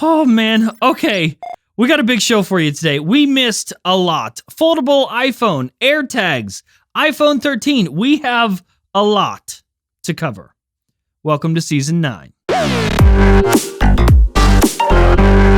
Oh man, okay. We got a big show for you today. We missed a lot. Foldable iPhone, AirTags, iPhone 13. We have a lot to cover. Welcome to Season 9.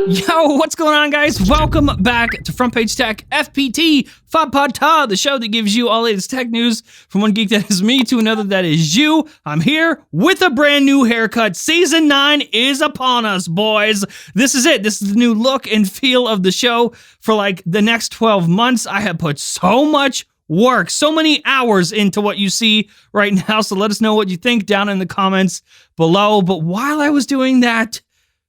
Yo, what's going on, guys? Welcome back to Front Page Tech, FPT, Fabpata, the show that gives you all latest tech news from one geek that is me to another that is you. I'm here with a brand new haircut. Season 9 is upon us, boys. This is it. This is the new look and feel of the show for like the next 12 months. I have put so much work, so many hours into what you see right now. So let us know what you think down in the comments below. But while I was doing that,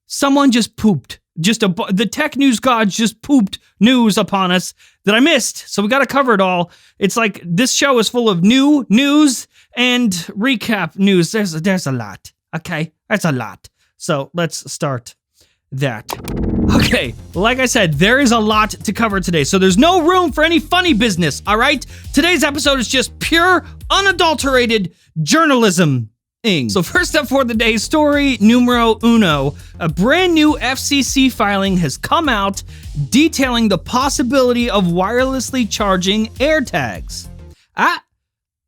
someone just pooped. The tech news gods just pooped news upon us that I missed. So we got to cover it all. It's like this show is full of new news and recap news. There's a lot. Okay, that's a lot. So let's start that. Okay, like I said, there is a lot to cover today. So there's no room for any funny business, all right? Today's episode is just pure, unadulterated journalism. So first up for the day, story numero uno. A brand new FCC filing has come out detailing the possibility of wirelessly charging AirTags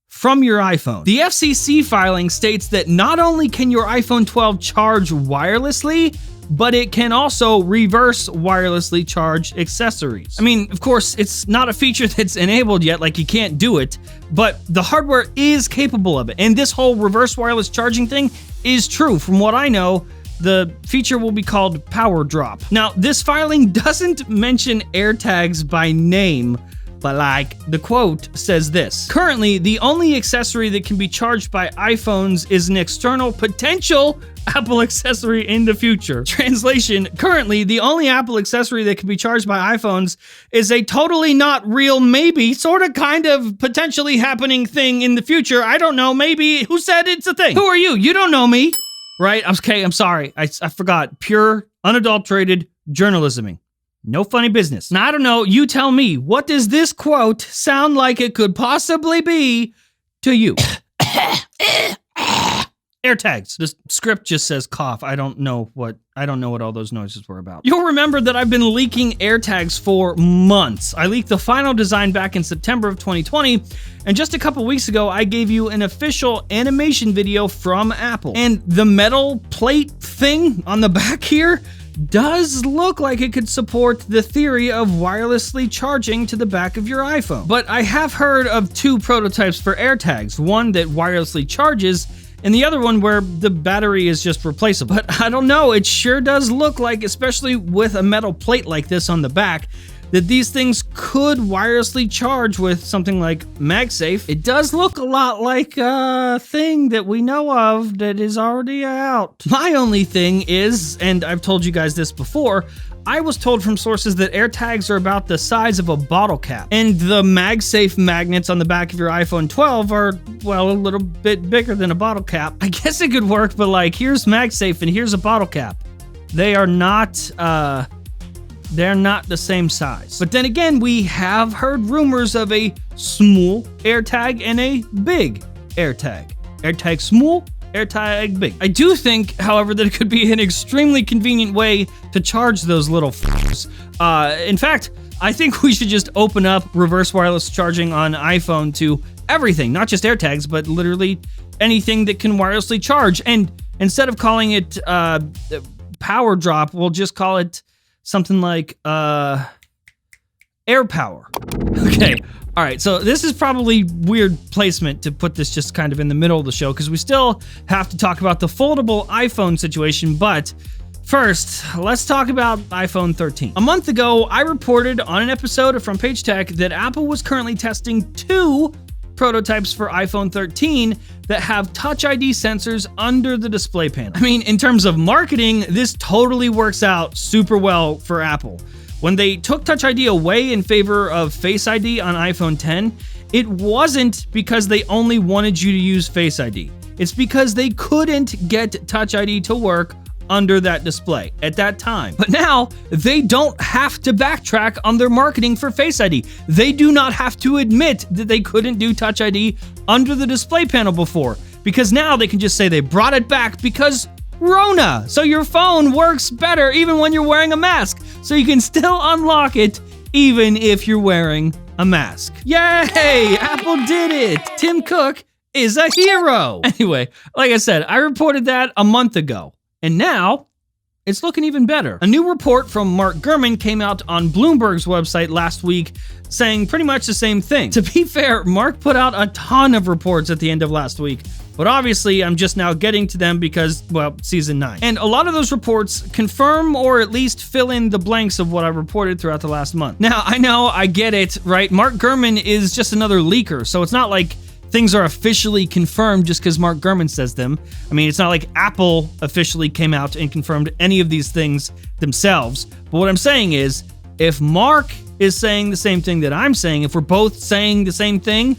from your iPhone. The FCC filing states that not only can your iPhone 12 charge wirelessly, but it can also reverse wirelessly charge accessories. I mean, of course, it's not a feature that's enabled yet, like you can't do it, but the hardware is capable of it. And this whole reverse wireless charging thing is true. From what I know, the feature will be called Power Drop. Now, this filing doesn't mention AirTags by name, but like the quote says this: currently, the only accessory that can be charged by iPhones is an external potential Apple accessory in the future. Translation: currently, the only Apple accessory that can be charged by iPhones is a totally not real, maybe, sort of, kind of, potentially happening thing in the future. I don't know, maybe. Who said it's a thing? Who are you? You don't know me. Right? Okay, I'm sorry. I forgot. Pure, unadulterated journalisming. No funny business. Now, I don't know. You tell me. What does this quote sound like it could possibly be to you? AirTags. The script just says cough. I don't know what all those noises were about. You'll remember that I've been leaking AirTags for months. I leaked the final design back in September of 2020, and just a couple weeks ago, I gave you an official animation video from Apple. And the metal plate thing on the back here does look like it could support the theory of wirelessly charging to the back of your iPhone. But I have heard of two prototypes for AirTags, one that wirelessly charges and the other one where the battery is just replaceable. But I don't know, it sure does look like, especially with a metal plate like this on the back, that these things could wirelessly charge with something like MagSafe. It does look a lot like a thing that we know of that is already out. My only thing is, and I've told you guys this before, I was told from sources that AirTags are about the size of a bottle cap, and the MagSafe magnets on the back of your iPhone 12 are, well, a little bit bigger than a bottle cap. I guess it could work, but like, here's MagSafe and here's a bottle cap. They are not, they're not the same size. But then again, we have heard rumors of a small AirTag and a big AirTag. AirTag small, AirTag big. I do think, however, that it could be an extremely convenient way to charge those little f***s. In fact, I think we should just open up reverse wireless charging on iPhone to everything, not just AirTags, but literally anything that can wirelessly charge. And instead of calling it Power Drop, we'll just call it something like AirPower. Okay. All right, so this is probably weird placement to put this just kind of in the middle of the show because we still have to talk about the foldable iPhone situation, but first, let's talk about iPhone 13. A month ago, I reported on an episode of Front Page Tech that Apple was currently testing two prototypes for iPhone 13 that have Touch ID sensors under the display panel. I mean, in terms of marketing, this totally works out super well for Apple. When they took Touch ID away in favor of Face ID on iPhone 10, it wasn't because they only wanted you to use Face ID. It's because they couldn't get Touch ID to work under that display at that time. But now, they don't have to backtrack on their marketing for Face ID. They do not have to admit that they couldn't do Touch ID under the display panel before, because now they can just say they brought it back because Rona. So your phone works better even when you're wearing a mask. So you can still unlock it even if you're wearing a mask. Yay! Apple did it! Tim Cook is a hero! Anyway, like I said, I reported that a month ago. And now, it's looking even better. A new report from Mark Gurman came out on Bloomberg's website last week saying pretty much the same thing. To be fair, Mark put out a ton of reports at the end of last week, but obviously I'm just now getting to them because, well, season 9. And a lot of those reports confirm or at least fill in the blanks of what I reported throughout the last month. Now, I know, I get it, right? Mark Gurman is just another leaker, so it's not like things are officially confirmed just because Mark Gurman says them. I mean, it's not like Apple officially came out and confirmed any of these things themselves. But what I'm saying is, if Mark is saying the same thing that I'm saying, if we're both saying the same thing,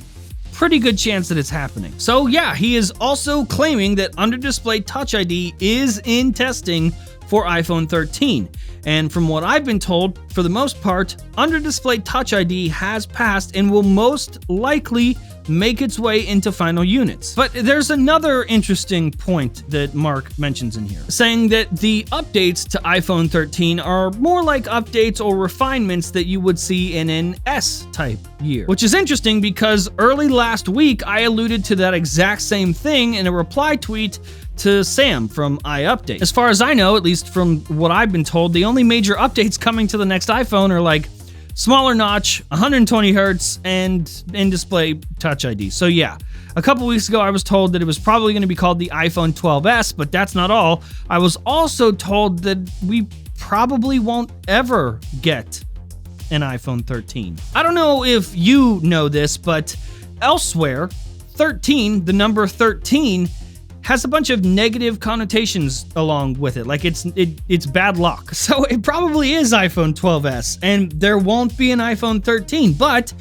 pretty good chance that it's happening. So yeah, he is also claiming that under-display Touch ID is in testing for iPhone 13. And from what I've been told, for the most part, under-display Touch ID has passed and will most likely make its way into final units. But there's another interesting point that Mark mentions in here, saying that the updates to iPhone 13 are more like updates or refinements that you would see in an S-type year. Which is interesting because early last week, I alluded to that exact same thing in a reply tweet to Sam from iUpdate. As far as I know, at least from what I've been told, the only major updates coming to the next iPhone are like smaller notch, 120 hertz, and in-display Touch ID. So yeah, a couple weeks ago I was told that it was probably going to be called the iPhone 12s, but that's not all. I was also told that we probably won't ever get an iPhone 13. I don't know if you know this, but elsewhere, 13, the number 13, has a bunch of negative connotations along with it. Like it's bad luck. So it probably is iPhone 12s, and there won't be an iPhone 13, but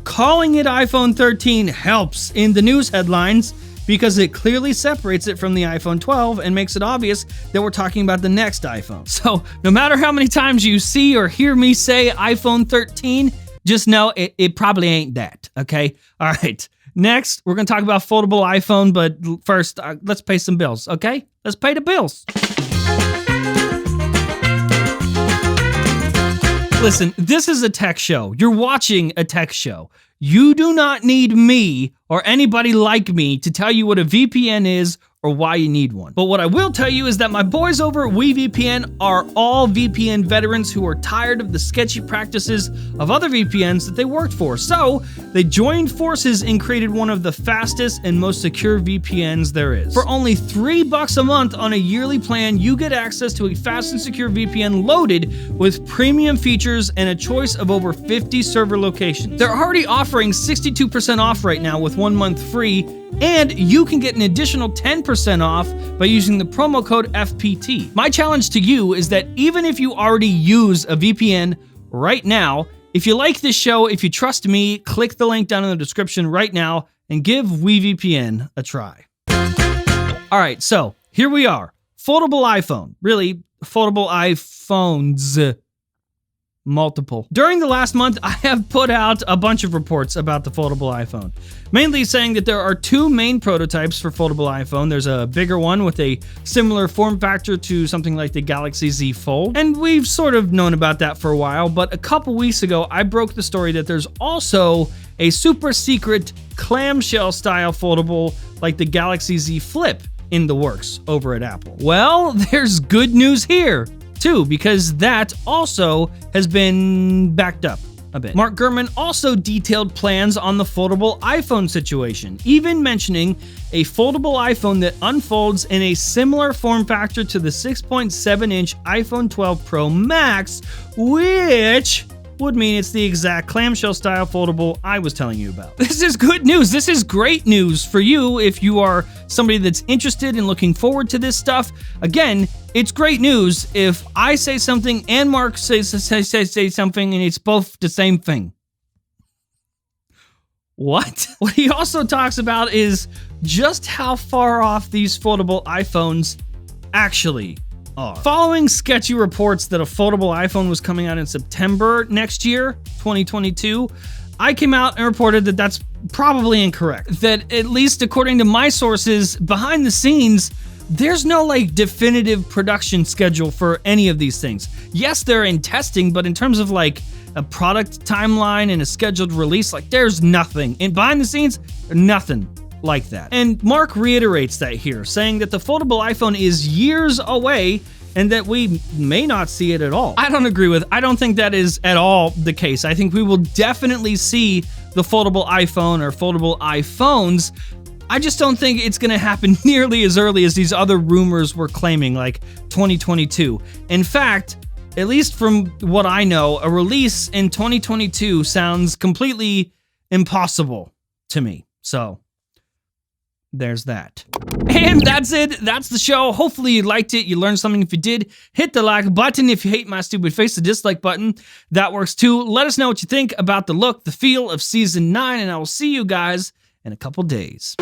calling it iPhone 13 helps in the news headlines because it clearly separates it from the iPhone 12 and makes it obvious that we're talking about the next iPhone. So no matter how many times you see or hear me say iPhone 13, just know it probably ain't that, okay? All right. Next, we're going to talk about foldable iPhone, but first, let's pay some bills, okay? Let's pay the bills. Listen, this is a tech show. You're watching a tech show. You do not need me or anybody like me to tell you what a VPN is or why you need one. But what I will tell you is that my boys over at WeVPN are all VPN veterans who are tired of the sketchy practices of other VPNs that they worked for. So they joined forces and created one of the fastest and most secure VPNs there is. For only $3 a month on a yearly plan, you get access to a fast and secure VPN loaded with premium features and a choice of over 50 server locations. They're already offering 62% off right now with 1 month free, and you can get an additional 10% off by using the promo code FPT. My challenge to you is that even if you already use a VPN right now, if you like this show, if you trust me, click the link down in the description right now and give WeVPN a try. All right, so here we are. Foldable iPhone. Really, foldable iPhones. Multiple. During the last month, I have put out a bunch of reports about the foldable iPhone, mainly saying that there are two main prototypes for foldable iPhone. There's a bigger one with a similar form factor to something like the Galaxy Z Fold, and we've sort of known about that for a while, but a couple weeks ago, I broke the story that there's also a super secret clamshell style foldable like the Galaxy Z Flip in the works over at Apple. Well, there's good news here too, because that also has been backed up a bit. Mark Gurman also detailed plans on the foldable iPhone situation, even mentioning a foldable iPhone that unfolds in a similar form factor to the 6.7-inch iPhone 12 Pro Max, which would mean it's the exact clamshell style foldable I was telling you about. This is good news. This is great news for you if you are somebody that's interested and looking forward to this stuff. Again, it's great news if I say something and Mark says something and it's both the same thing. What? What he also talks about is just how far off these foldable iPhones actually are. Following sketchy reports that a foldable iPhone was coming out in September next year, 2022, I came out and reported that that's probably incorrect. That at least according to my sources behind the scenes, there's no like definitive production schedule for any of these things. Yes, they're in testing, but in terms of like a product timeline and a scheduled release, like there's nothing. And behind the scenes, nothing like that. And Mark reiterates that here, saying that the foldable iPhone is years away and that we may not see it at all. I don't think that is at all the case. I think we will definitely see the foldable iPhone or foldable iPhones. I just don't think it's gonna happen nearly as early as these other rumors were claiming, like 2022. In fact, at least from what I know, a release in 2022 sounds completely impossible to me. So there's that. And that's it. That's the show. Hopefully you liked it. You learned something. If you did, hit the like button. If you hate my stupid face, the dislike button. That works too. Let us know what you think about the look, the feel of Season 9, and I will see you guys in a couple days.